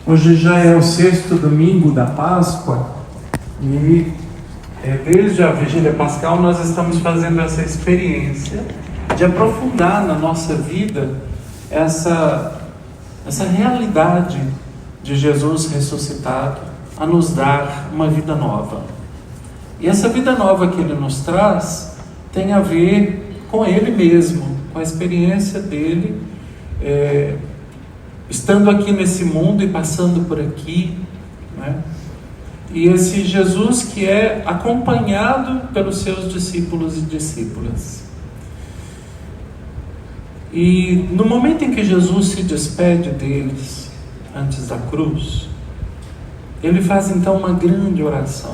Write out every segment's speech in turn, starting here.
Hoje já é o 6º domingo da Páscoa e desde a Vigília Pascal nós estamos fazendo essa experiência de aprofundar na nossa vida essa realidade de Jesus ressuscitado a nos dar uma vida nova. E essa vida nova que Ele nos traz tem a ver com Ele mesmo, com a experiência dEle, estando aqui nesse mundo e passando por aqui, né? E esse Jesus que é acompanhado pelos seus discípulos e discípulas. E no momento em que Jesus se despede deles, antes da cruz, Ele faz então uma grande oração.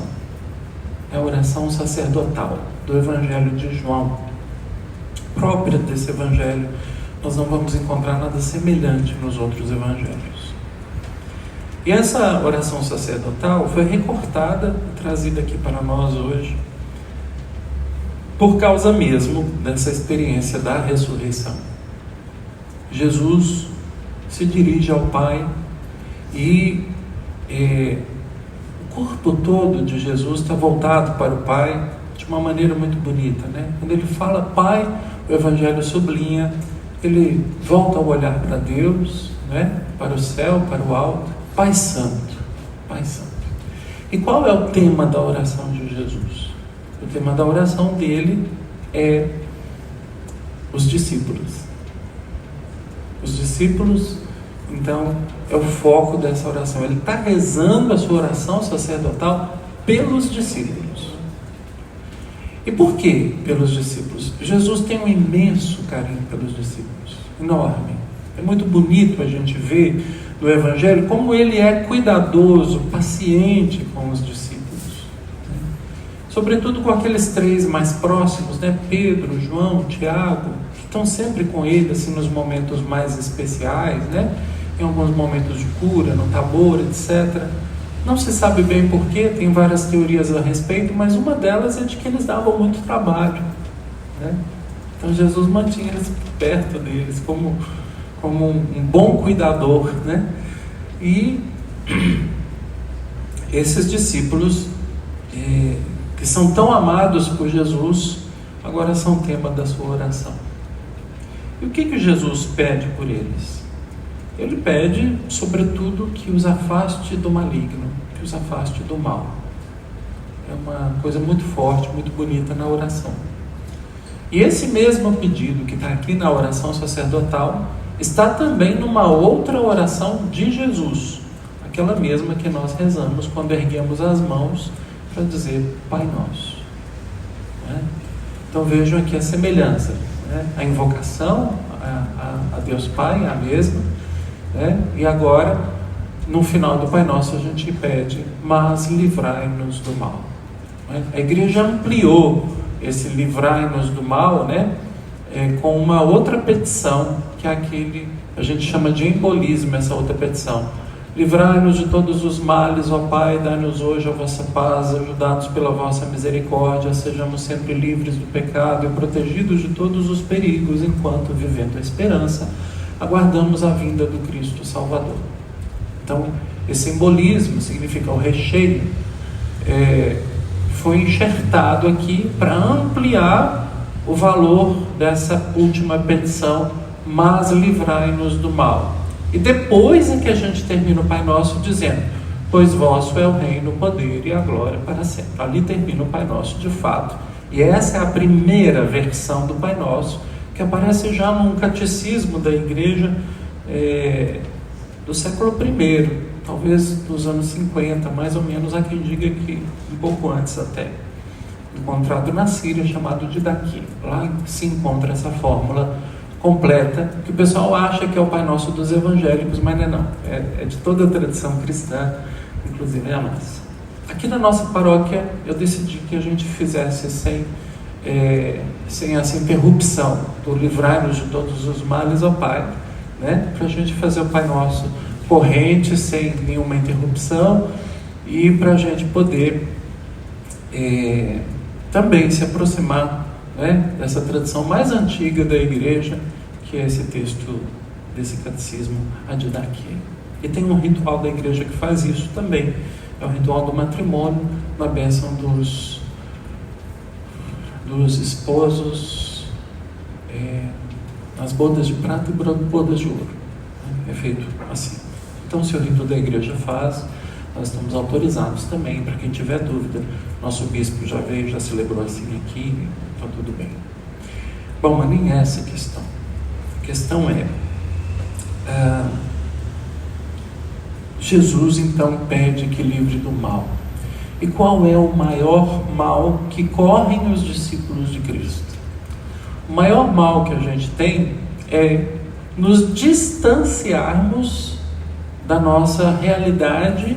É a oração sacerdotal do Evangelho de João. Própria desse Evangelho, nós não vamos encontrar nada semelhante nos outros Evangelhos. E essa oração sacerdotal foi recortada e trazida aqui para nós hoje, por causa mesmo dessa experiência da ressurreição. Jesus se dirige ao Pai e o corpo todo de Jesus está voltado para o Pai de uma maneira muito bonita, né? Quando ele fala Pai, o Evangelho sublinha, ele volta o olhar para Deus, né? Para o céu, para o alto, Pai Santo, Pai Santo. E qual é o tema da oração de Jesus? O tema da oração dele é os discípulos. Os discípulos, então, é o foco dessa oração. Ele está rezando a sua oração sacerdotal pelos discípulos. E por que pelos discípulos? Jesus tem um imenso carinho pelos discípulos, enorme. É muito bonito a gente ver no Evangelho como ele é cuidadoso, paciente com os discípulos, né? Sobretudo com aqueles 3 mais próximos, né? Pedro, João, Tiago, que estão sempre com ele assim, nos momentos mais especiais, né? Em alguns momentos de cura, no Tabor, etc. Não se sabe bem porquê, tem várias teorias a respeito, mas uma delas é de que eles davam muito trabalho, né? Então Jesus mantinha eles perto deles, como um bom cuidador, né? E esses discípulos que são tão amados por Jesus, agora são tema da sua oração. E o que Jesus pede por eles? Ele pede, sobretudo, que os afaste do maligno, que os afaste do mal. É uma coisa muito forte, muito bonita na oração. E esse mesmo pedido que está aqui na oração sacerdotal está também numa outra oração de Jesus, aquela mesma que nós rezamos quando erguemos as mãos para dizer Pai Nosso, né? Então vejam aqui a semelhança, né? A invocação a Deus Pai é a mesma, né? E agora no final do Pai Nosso a gente pede, mas livrai-nos do mal, né? A igreja ampliou esse livrai-nos do mal, né? Com uma outra petição, que é aquele, a gente chama de embolismo, essa outra petição. Livrai-nos de todos os males, ó Pai, dai-nos hoje a vossa paz, ajudados pela vossa misericórdia, sejamos sempre livres do pecado e protegidos de todos os perigos, enquanto, vivendo a esperança, aguardamos a vinda do Cristo Salvador. Então, esse embolismo significa o recheio, foi enxertado aqui para ampliar o valor dessa última petição, mas livrai-nos do mal. E depois é que a gente termina o Pai Nosso dizendo, pois vosso é o reino, o poder e a glória para sempre. Ali termina o Pai Nosso de fato. E essa é a primeira versão do Pai Nosso, que aparece já num catecismo da igreja do século I, talvez dos anos 50, mais ou menos, há quem diga que um pouco antes até. Encontrado na Síria, chamado Didaquê. Lá se encontra essa fórmula completa, que o pessoal acha que é o Pai Nosso dos evangélicos, mas não é de toda a tradição cristã, inclusive a nossa. Aqui na nossa paróquia, eu decidi que a gente fizesse sem essa interrupção do livrai-nos de todos os males ao Pai, né? Para a gente fazer o Pai Nosso corrente, sem nenhuma interrupção, e para a gente poder também se aproximar, né, dessa tradição mais antiga da igreja, que é esse texto desse catecismo, a Didaquê. E tem um ritual da igreja que faz isso também. É o ritual do matrimônio, na bênção dos esposos, nas bodas de prata e bodas de ouro. É feito assim. Então, se o rito da igreja faz, nós estamos autorizados também. Para quem tiver dúvida, nosso bispo já veio, já celebrou assim aqui, então tudo bem. Bom, mas nem essa a questão. A questão é, Jesus então pede que livre do mal. E qual é o maior mal que correm os discípulos de Cristo? O maior mal que a gente tem é nos distanciarmos da nossa realidade,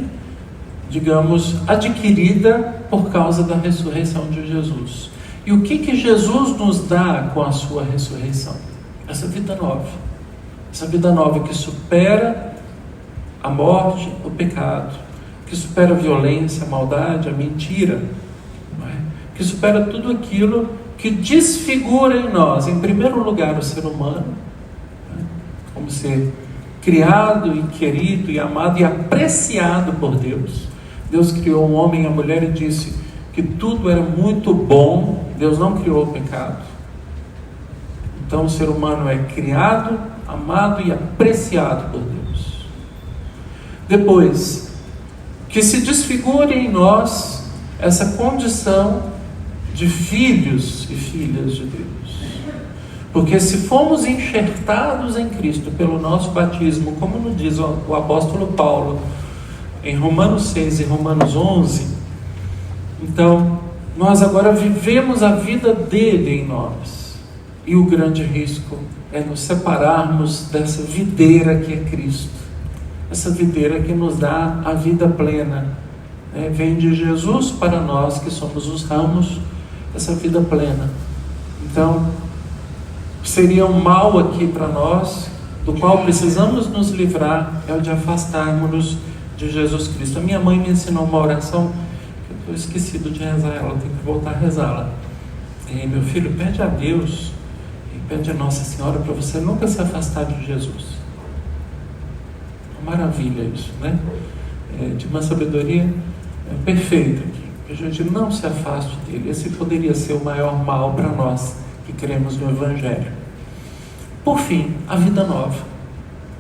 digamos, adquirida por causa da ressurreição de Jesus. E o que Jesus nos dá com a sua ressurreição? Essa vida nova. Essa vida nova que supera a morte, o pecado, que supera a violência, a maldade, a mentira, não é? Que supera tudo aquilo que desfigura em nós, em primeiro lugar, o ser humano, não é? Como ser criado e querido e amado e apreciado por Deus. Deus criou o homem e a mulher e disse que tudo era muito bom. Deus não criou o pecado. Então o ser humano é criado, amado e apreciado por Deus. Depois, que se desfigure em nós essa condição de filhos e filhas de Deus. Porque se fomos enxertados em Cristo pelo nosso batismo, como nos diz o apóstolo Paulo em Romanos 6 e Romanos 11, então nós agora vivemos a vida dele em nós. E o grande risco é nos separarmos dessa videira que é Cristo. Essa videira que nos dá a vida plena, né? Vem de Jesus para nós, que somos os ramos, essa vida plena. Então, seria um mal aqui para nós, do qual precisamos nos livrar, é o de afastarmos-nos de Jesus Cristo. A minha mãe me ensinou uma oração, que eu estou esquecido de rezar ela, tenho que voltar a rezá-la. E meu filho, pede a Deus, e pede a Nossa Senhora, para você nunca se afastar de Jesus. Maravilha isso, né? De uma sabedoria perfeita aqui, que a gente não se afaste dele. Esse poderia ser o maior mal para nós que cremos no Evangelho. Por fim, a vida nova,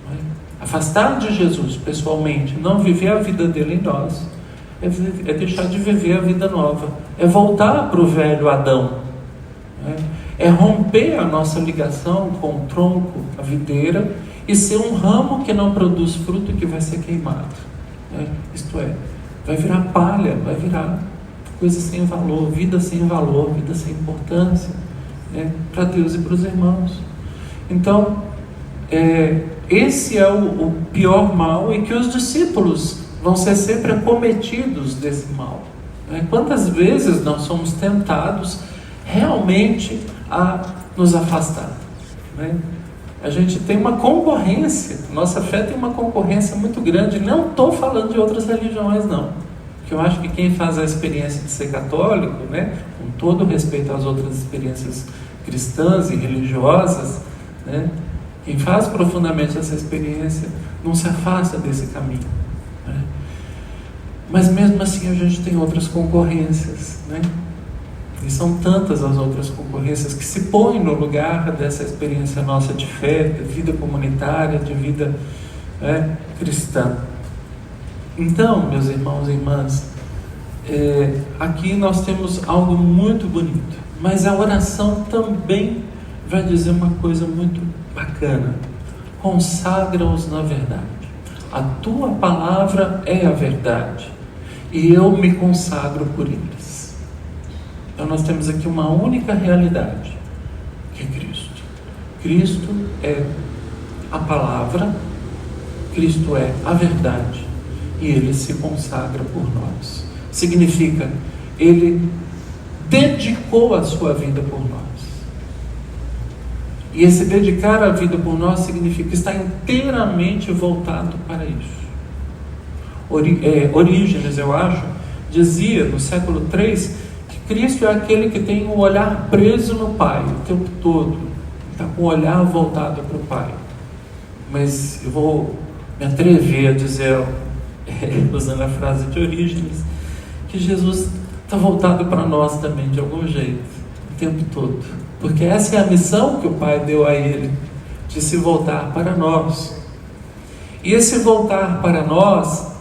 né? Afastar de Jesus pessoalmente, não viver a vida dele em nós, é deixar de viver a vida nova, é voltar para o velho Adão, né? É romper a nossa ligação com o tronco, a videira, e ser um ramo que não produz fruto e que vai ser queimado, né? Isto é, vai virar palha, vai virar coisa sem valor, vida sem importância, né? Para Deus e para os irmãos. Então, esse é o pior mal, e que os discípulos vão ser sempre acometidos desse mal, né? Quantas vezes nós somos tentados realmente a nos afastar, né? A gente tem uma concorrência, nossa fé tem uma concorrência muito grande. Não estou falando de outras religiões, não, porque eu acho que quem faz a experiência de ser católico, né, com todo respeito às outras experiências cristãs e religiosas, né, quem faz profundamente essa experiência não se afasta desse caminho, né? Mas mesmo assim a gente tem outras concorrências, né? E são tantas as outras concorrências que se põem no lugar dessa experiência nossa de fé, de vida comunitária, de vida cristã. Então, meus irmãos e irmãs, aqui nós temos algo muito bonito, mas a oração também vai dizer uma coisa muito bacana: consagra-os na verdade. A tua palavra é a verdade, e eu me consagro por eles. Então nós temos aqui uma única realidade, que é Cristo. Cristo é a palavra, Cristo é a verdade, e Ele se consagra por nós. Significa, Ele dedicou a sua vida por nós. E esse dedicar a vida por nós significa estar inteiramente voltado para isso. Orígenes, eu acho, dizia no século III, Cristo é aquele que tem o olhar preso no Pai o tempo todo, está com o olhar voltado para o Pai. Mas eu vou me atrever a dizer, usando a frase de Orígenes, que Jesus está voltado para nós também de algum jeito, o tempo todo, porque essa é a missão que o Pai deu a Ele, de se voltar para nós. E esse voltar para nós,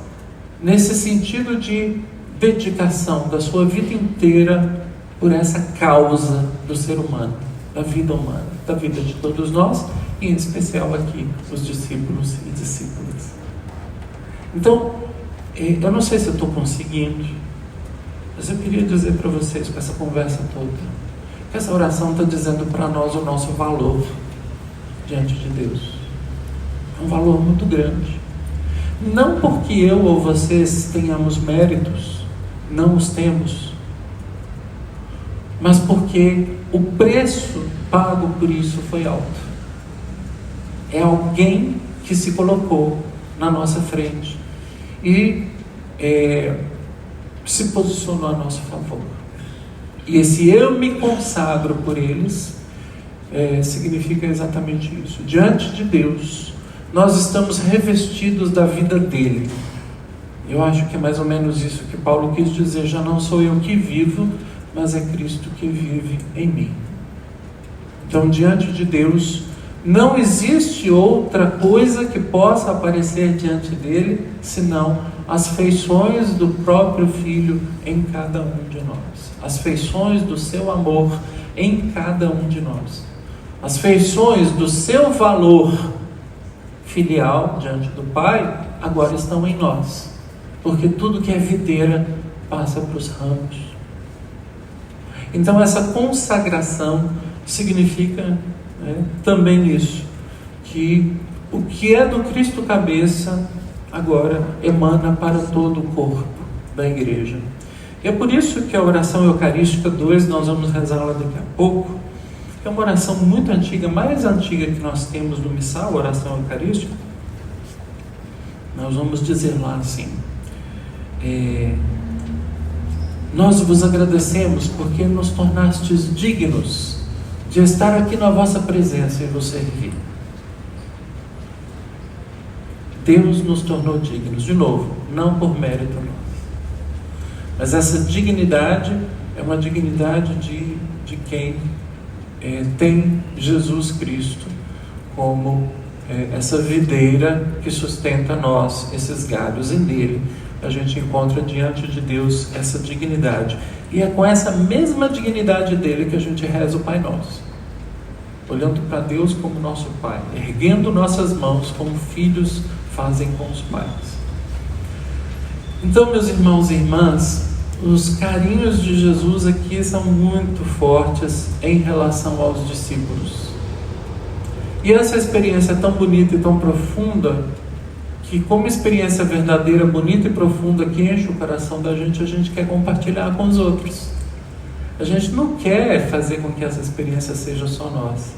nesse sentido de dedicação da sua vida inteira por essa causa do ser humano, da vida humana, da vida de todos nós, e em especial aqui, os discípulos e discípulas. Então, eu não sei se eu estou conseguindo, mas eu queria dizer para vocês, com essa conversa toda, que essa oração está dizendo para nós o nosso valor diante de Deus. É um valor muito grande. Não porque eu ou vocês tenhamos méritos, não os temos, mas porque o preço pago por isso foi alto. É alguém que se colocou na nossa frente e se posicionou a nosso favor. E esse eu me consagro por eles significa exatamente isso. Diante de Deus, nós estamos revestidos da vida dele. Eu acho que é mais ou menos isso que Paulo quis dizer: já não sou eu que vivo, mas é Cristo que vive em mim. Então, diante de Deus, não existe outra coisa que possa aparecer diante dele, senão as feições do próprio Filho em cada um de nós. As feições do seu amor em cada um de nós. As feições do seu valor filial diante do Pai agora estão em nós. Porque tudo que é videira passa para os ramos. Então essa consagração significa também isso, que o que é do Cristo cabeça agora emana para todo o corpo da igreja. E é por isso que a oração eucarística 2, nós vamos rezá-la daqui a pouco, é uma oração muito antiga, mais antiga que nós temos no missal, a oração eucarística. Nós vamos dizer lá assim: nós vos agradecemos porque nos tornastes dignos de estar aqui na vossa presença e vos servir. Deus nos tornou dignos, de novo, não por mérito nosso, mas essa dignidade é uma dignidade de quem tem Jesus Cristo como essa videira que sustenta nós, esses galhos, e nele a gente encontra diante de Deus essa dignidade. E é com essa mesma dignidade dele que a gente reza o Pai Nosso, olhando para Deus como nosso Pai, erguendo nossas mãos como filhos fazem com os pais. Então, meus irmãos e irmãs, os carinhos de Jesus aqui são muito fortes em relação aos discípulos. E essa experiência é tão bonita e tão profunda, que como experiência verdadeira, bonita e profunda, que enche o coração da gente, a gente quer compartilhar com os outros. A gente não quer fazer com que essa experiência seja só nossa.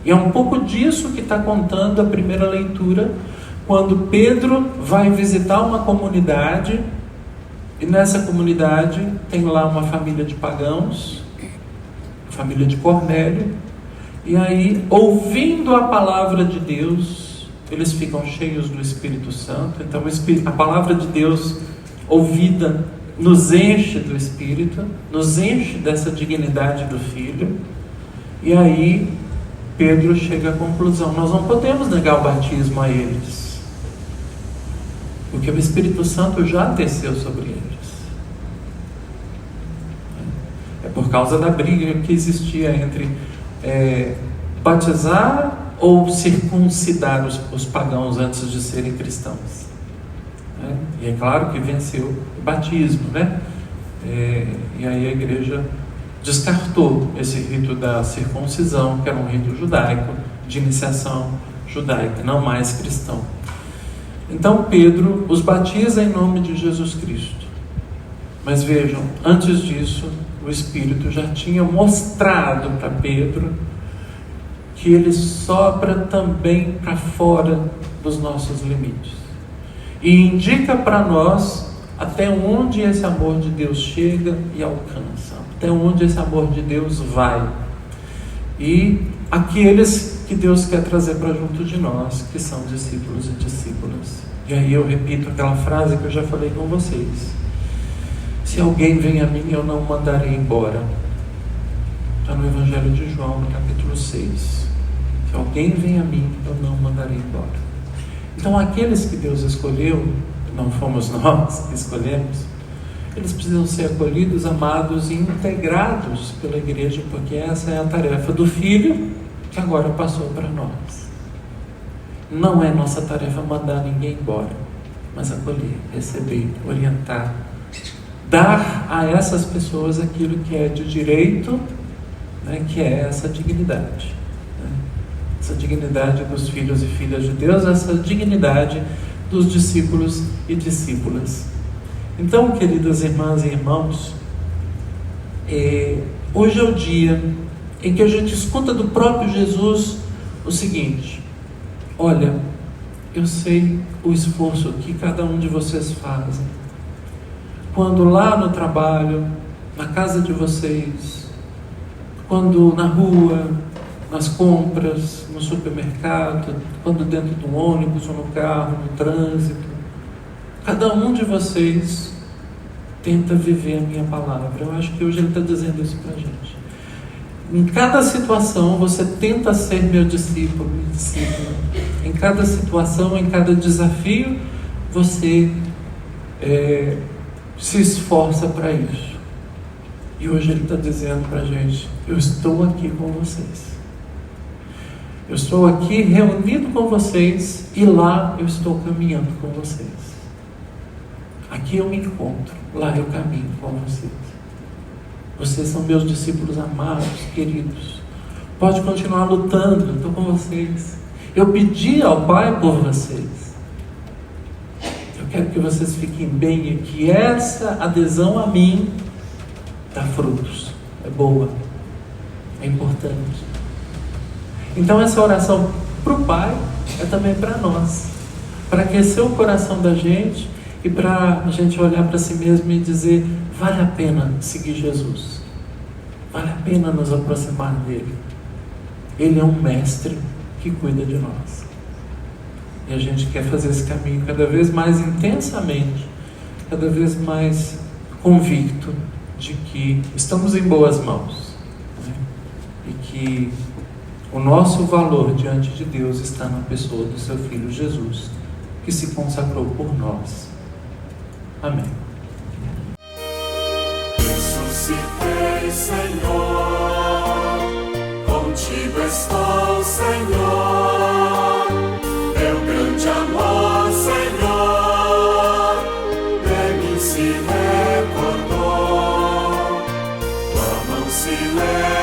E é um pouco disso que está contando a primeira leitura, quando Pedro vai visitar uma comunidade, e nessa comunidade tem lá uma família de pagãos, a família de Cornélio, e aí, ouvindo a palavra de Deus, eles ficam cheios do Espírito Santo. Então a palavra de Deus ouvida nos enche do Espírito, nos enche dessa dignidade do Filho. E aí Pedro chega à conclusão: nós não podemos negar o batismo a eles, porque o Espírito Santo já desceu sobre eles. É por causa da briga que existia entre batizar ou circuncidar os pagãos antes de serem cristãos. E é claro que venceu o batismo, e aí a igreja descartou esse rito da circuncisão, que era um rito judaico, de iniciação judaica, não mais cristão. Então Pedro os batiza em nome de Jesus Cristo. Mas vejam, antes disso, o Espírito já tinha mostrado para Pedro que ele sopra também para fora dos nossos limites. E indica para nós até onde esse amor de Deus chega e alcança, até onde esse amor de Deus vai. e aqueles que Deus quer trazer para junto de nós, que são discípulos e discípulas. E aí eu repito aquela frase que eu já falei com vocês: se alguém vem a mim, eu não mandarei embora. Está no Evangelho de João, no capítulo 6. Se alguém vem a mim, eu não mandarei embora. Então aqueles que Deus escolheu, não fomos nós que escolhemos, eles precisam ser acolhidos, amados e integrados pela igreja, porque essa é a tarefa do Filho que agora passou para nós. Não é nossa tarefa mandar ninguém embora, mas acolher, receber, orientar, dar a essas pessoas aquilo que é de direito, né, que é essa dignidade. Essa dignidade dos filhos e filhas de Deus, essa dignidade dos discípulos e discípulas. Então, queridas irmãs e irmãos, hoje é o dia em que a gente escuta do próprio Jesus o seguinte: olha, eu sei o esforço que cada um de vocês fazem, quando lá no trabalho, na casa de vocês, quando na rua, nas compras, no supermercado, quando dentro do ônibus ou no carro, no trânsito, cada um de vocês tenta viver a minha palavra. Eu acho que hoje ele está dizendo isso para a gente. Em cada situação você tenta ser meu discípulo e discípula. Em cada situação, em cada desafio, você se esforça para isso. E hoje ele está dizendo para a gente: eu estou aqui com vocês. Eu estou aqui reunido com vocês e lá eu estou caminhando com vocês. Aqui eu me encontro, lá eu caminho com vocês. Vocês são meus discípulos amados, queridos. Pode continuar lutando, eu estou com vocês. Eu pedi ao Pai por vocês. Eu quero que vocês fiquem bem e que essa adesão a mim dá frutos. É boa, é importante. Então essa oração para o Pai é também para nós, para aquecer o coração da gente e para a gente olhar para si mesmo e dizer: vale a pena seguir Jesus, vale a pena nos aproximar dele. Ele é um mestre que cuida de nós e a gente quer fazer esse caminho cada vez mais intensamente, cada vez mais convicto de que estamos em boas mãos, né? E que o nosso valor diante de Deus está na pessoa do seu Filho Jesus, que se consagrou por nós. Amém. Ressuscitei, Senhor, contigo estou, Senhor, teu grande amor, Senhor, de mim se recordou, tua mão se levou.